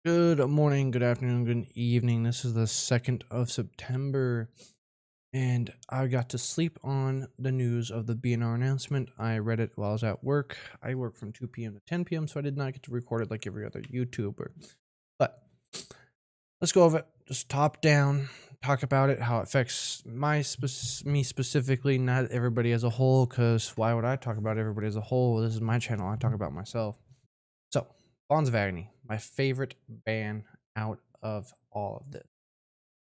Good morning, good afternoon, good evening. This is the 2nd of September, and I got to sleep on the news of the BNR announcement. I read it while I was at work. I work from 2 p.m. to 10 p.m., so I did not get to record it like every other YouTuber. But let's go over it, just top down, talk about it, how it affects me specifically, not everybody as a whole, because why would I talk about everybody as a whole? This is my channel, I talk about myself. So, Bonds of Agony, my favorite ban out of all of this.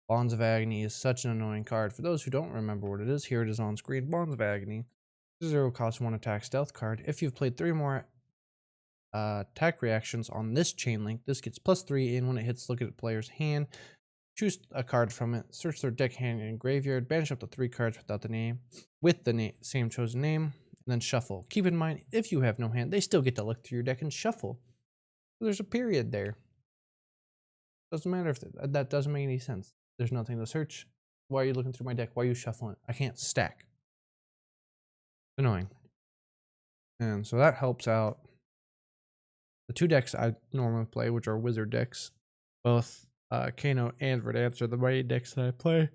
Bonds of Agony is such an annoying card. For those who don't remember what it is, here it is on screen. Bonds of Agony, 0 cost 1 attack stealth card. If you've played 3 more attack reactions on this chain link, this gets +3, and when it hits, look at the player's hand, choose a card from it, search their deck, hand, and graveyard, banish up to 3 cards without the name, with the same chosen name, and then shuffle. Keep in mind, if you have no hand, they still get to look through your deck and shuffle. There's a period there. Doesn't matter if that doesn't make any sense. There's nothing to search. Why are you looking through my deck? Why are you shuffling it? I can't stack. Annoying. And so that helps out the 2 decks I normally play, which are wizard decks. Both Kano and Verdance are the main decks that I play.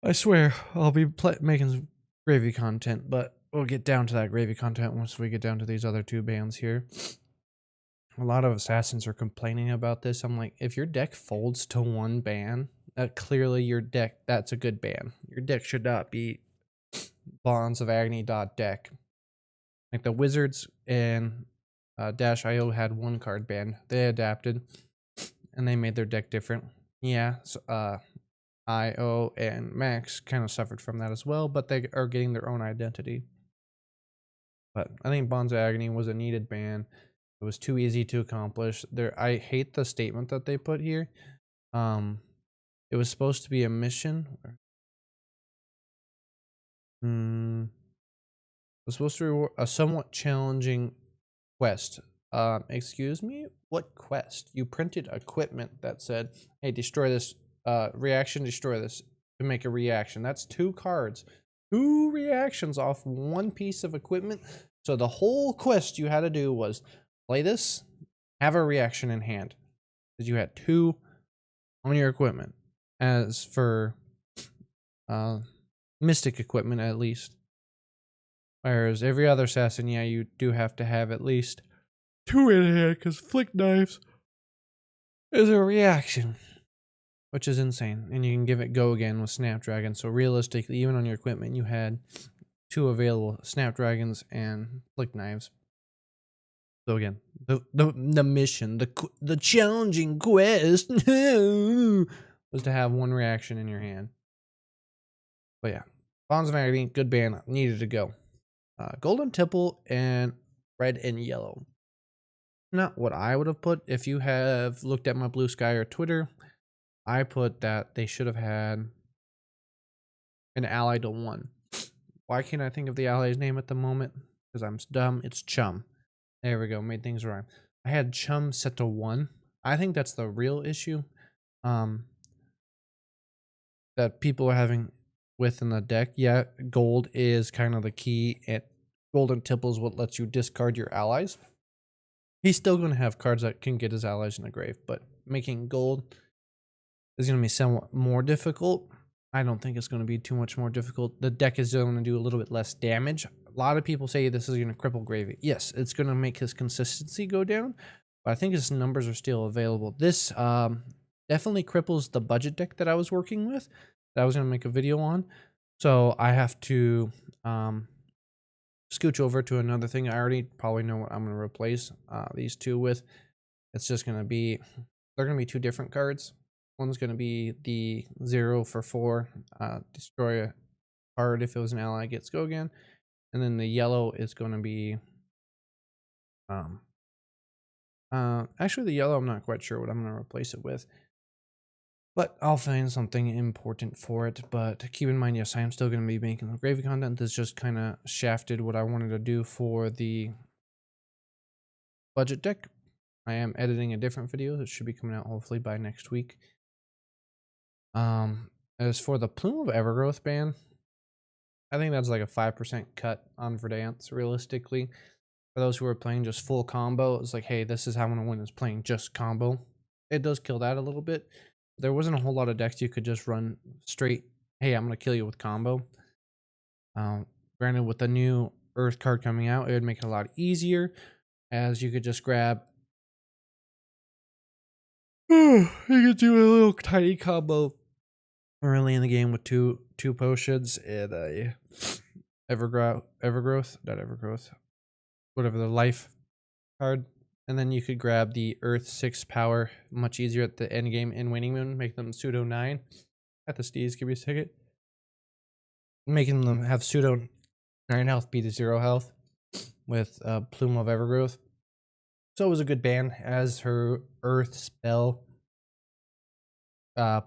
I swear I'll be making some gravy content, but we'll get down to that gravy content once we get down to these other 2 bands here. A lot of assassins are complaining about this. I'm like, if your deck folds to 1 ban, clearly your deck, that's a good ban. Your deck should not be Bonds of Agony deck. Like the Wizards and Dash.io had 1 card ban. They adapted and they made their deck different. Yeah, so, IO and Max kind of suffered from that as well, but they are getting their own identity. But I think Bonds of Agony was a needed ban. It was too easy to accomplish. I hate the statement that they put here. It was supposed to be a mission. It was supposed to reward a somewhat challenging quest. Excuse me? What quest? You printed equipment that said, hey, destroy this reaction, destroy this to make a reaction. That's 2 cards. 2 reactions off 1 piece of equipment. So the whole quest you had to do was play this, have a reaction in hand, because you had 2 on your equipment. As for mystic equipment, at least. Whereas every other assassin, yeah, you do have to have at least 2 in hand, because flick knives is a reaction, which is insane. And you can give it go again with Snapdragon. So realistically, even on your equipment, you had 2 available Snapdragons and flick knives. So again, the mission, the challenging quest was to have 1 reaction in your hand. But yeah, Bonds of Agony, good ban, needed to go. Golden Tipple and red and yellow. Not what I would have put. If you have looked at my Blue Sky or Twitter, I put that they should have had an ally to 1. Why can't I think of the ally's name at the moment? Because I'm dumb. It's Chum. There we go. Made things rhyme. I had Chum set to 1. I think that's the real issue that people are having within the deck. Yeah, gold is kind of the key. Golden Tipple is what lets you discard your allies. He's still going to have cards that can get his allies in the grave, but making gold is going to be somewhat more difficult. I don't think it's going to be too much more difficult. The deck is going to do a little bit less damage. A lot of people say this is going to cripple gravy. Yes, it's going to make his consistency go down, but I think his numbers are still available. This definitely cripples the budget deck that I was working with, that I was going to make a video on. So I have to scooch over to another thing. I already probably know what I'm going to replace these 2 with. It's just going to be, they're going to be 2 different cards. One's going to be the 0 for 4, destroy a card if it was an ally, gets go again. And then the yellow is going to be, actually the yellow I'm not quite sure what I'm going to replace it with. But I'll find something important for it. But keep in mind, yes, I am still going to be making gravy content. This just kind of shafted what I wanted to do for the budget deck. I am editing a different video that should be coming out hopefully by next week. As for the Plume of Evergrowth ban, I think that's like a 5% cut on Verdance, realistically. For those who are playing just full combo, it's like, hey, this is how I'm going to win, is playing just combo. it does kill that a little bit. There wasn't a whole lot of decks you could just run straight, hey, I'm going to kill you with combo. Granted, with the new Earth card coming out, it would make it a lot easier, as you could just grab you could do a little tiny combo early in the game with two potions and a Evergrowth, whatever, the life card, and then you could grab the Earth 6 power much easier at the end game in Waning Moon, make them pseudo 9 at the steez. Give me a second, making them have pseudo 9 health be to 0 health with Plume of Evergrowth. So it was a good ban as her Earth spell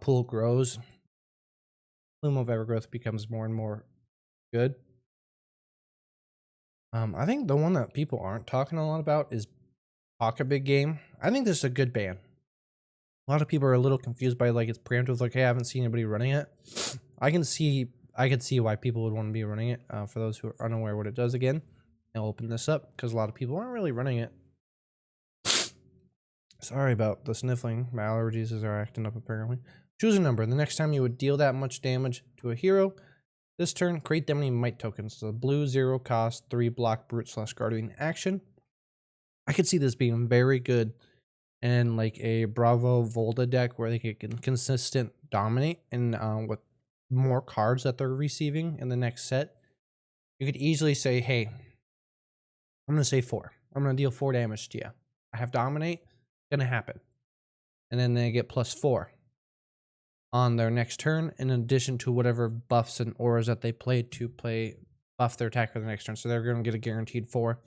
pool grows. Plume of Evergrowth becomes more and more good. I think the one that people aren't talking a lot about is Pocket Big Game. I think this is a good ban. A lot of people are a little confused by like its preemptive, like, hey, I haven't seen anybody running it. I could see why people would want to be running it. For those who are unaware what it does, again, I'll open this up because a lot of people aren't really running it. Sorry about the sniffling. My allergies are acting up apparently. Choose a number. The next time you would deal that much damage to a hero, this turn, create that many might tokens. So blue 0 cost 3 block brute / guardian action. I could see this being very good in like a Bravo Volta deck where they can consistent dominate, and with more cards that they're receiving in the next set, you could easily say, hey, I'm gonna say 4. I'm gonna deal 4 damage to you. I have dominate, gonna happen. And then they get +4 on their next turn, in addition to whatever buffs and auras that they played to buff their attack for the next turn. So they're going to get a guaranteed 4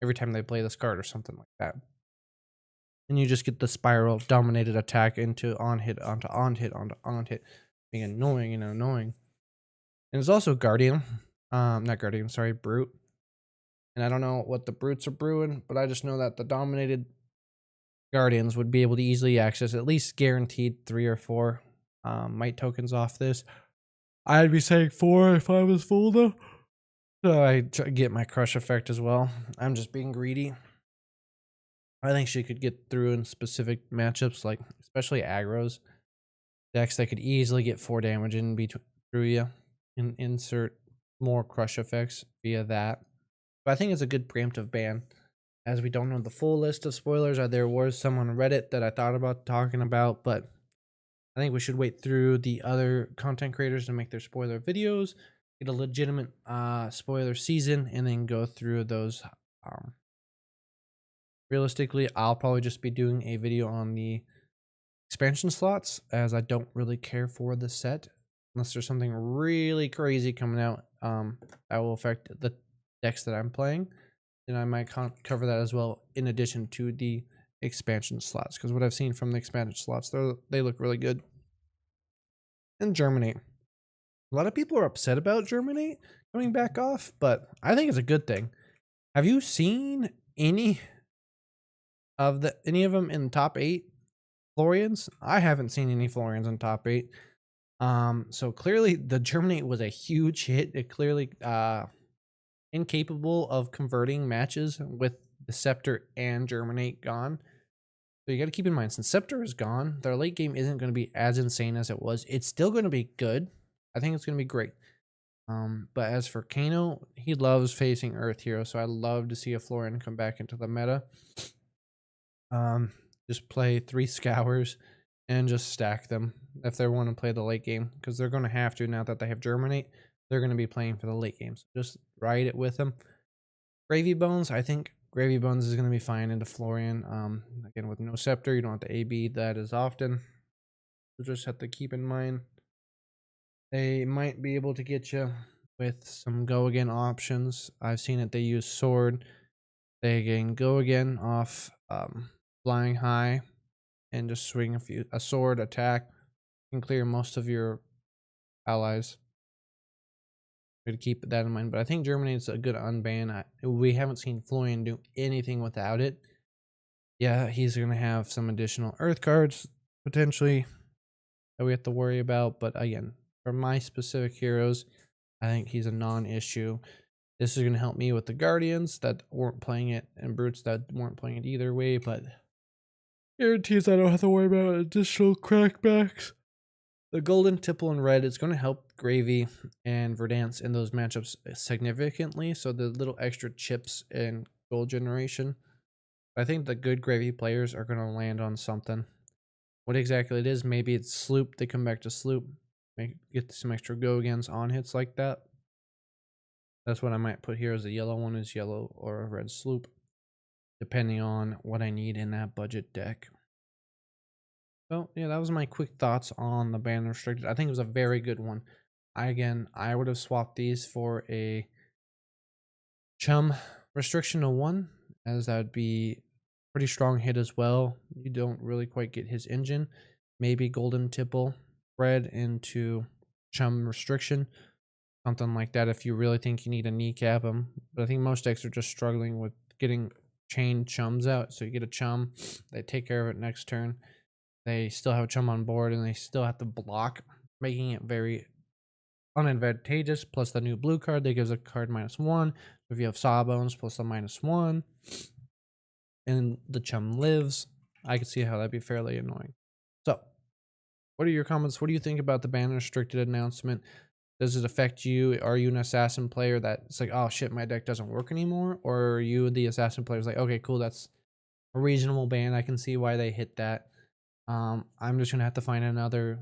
every time they play this card or something like that. And you just get the spiral dominated attack into on hit onto on hit onto on hit, being annoying and annoying. And it's also Guardian, not Guardian, sorry, Brute. And I don't know what the Brutes are brewing, but I just know that the dominated Guardians would be able to easily access at least guaranteed 3 or 4 might tokens off this. I'd be saying 4 if I was full though. So I get my crush effect as well. I'm just being greedy. I think she could get through in specific matchups, like especially aggro's decks that could easily get 4 damage in through you and insert more crush effects via that. But I think it's a good preemptive ban, as we don't know the full list of spoilers. There was some on Reddit that I thought about talking about, but I think we should wait through the other content creators to make their spoiler videos, get a legitimate spoiler season, and then go through those. Realistically, I'll probably just be doing a video on the expansion slots, as I don't really care for the set unless there's something really crazy coming out that will affect the decks that I'm playing. Then I might cover that as well, in addition to the expansion slots, because what I've seen from the expansion slots, they look really good. And Germinate. A lot of people are upset about Germinate coming back off, but I think it's a good thing. Have you seen any of them in top 8 Florians? I haven't seen any Florians in top 8. So clearly the Germinate was a huge hit. It clearly incapable of converting matches with the Scepter and Germinate gone. So you got to keep in mind, since Scepter is gone, their late game isn't going to be as insane as it was. It's still going to be good. I think it's going to be great. But as for Kano, he loves facing Earth Hero, so I'd love to see a Florian come back into the meta. Just play 3 Scours and just stack them if they want to play the late game, because they're going to have to now that they have Germinate. They're going to be playing for the late games. Just ride it with them. Gravy Bones, I think Gravy Bones is going to be fine into Florian. Again, with no Scepter, you don't have to AB that as often. You just have to keep in mind they might be able to get you with some go again options. I've seen it. They use Sword. They can go again off flying high and just swing a sword attack and clear most of your allies. To keep that in mind, but I think Germany is a good unban. We haven't seen Florian do anything without it. Yeah, he's going to have some additional Earth cards potentially that we have to worry about, but again, for my specific heroes, I think he's a non-issue. This is going to help me with the Guardians that weren't playing it and Brutes that weren't playing it either way, but Guarantees I don't have to worry about additional crackbacks. The golden tipple and red is going to help Gravy and Verdance in those matchups significantly. So the little extra chips and gold generation. I think the good Gravy players are going to land on something. What exactly it is, maybe it's Sloop. They come back to Sloop, get some extra go against on hits like that. That's what I might put here as a yellow one is yellow or a red Sloop, depending on what I need in that budget deck. So yeah, that was my quick thoughts on the ban restricted. I think it was a very good one. I would have swapped these for a chum restriction to 1, as that would be pretty strong hit as well. You don't really quite get his engine. Maybe golden tipple red into chum restriction, something like that if you really think you need a kneecap him. But I think most decks are just struggling with getting chain chums out. So you get a chum, they take care of it next turn. They still have a chum on board and they still have to block, making it very unadvantageous. Plus the new blue card, that gives a card -1. If you have Sawbones plus a -1 and the chum lives, I can see how that'd be fairly annoying. So what are your comments? What do you think about the ban restricted announcement? Does it affect you? Are you an assassin player that's like, oh shit, my deck doesn't work anymore? Or are you the assassin players like, okay, cool, that's a reasonable ban. I can see why they hit that. I'm just gonna have to find another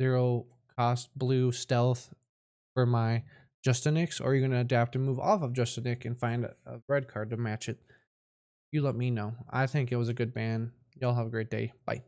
0 cost blue stealth for my Justinix, or are you gonna adapt and move off of Justinix and find a red card to match it? You let me know. I think it was a good ban. Y'all have a great day. Bye.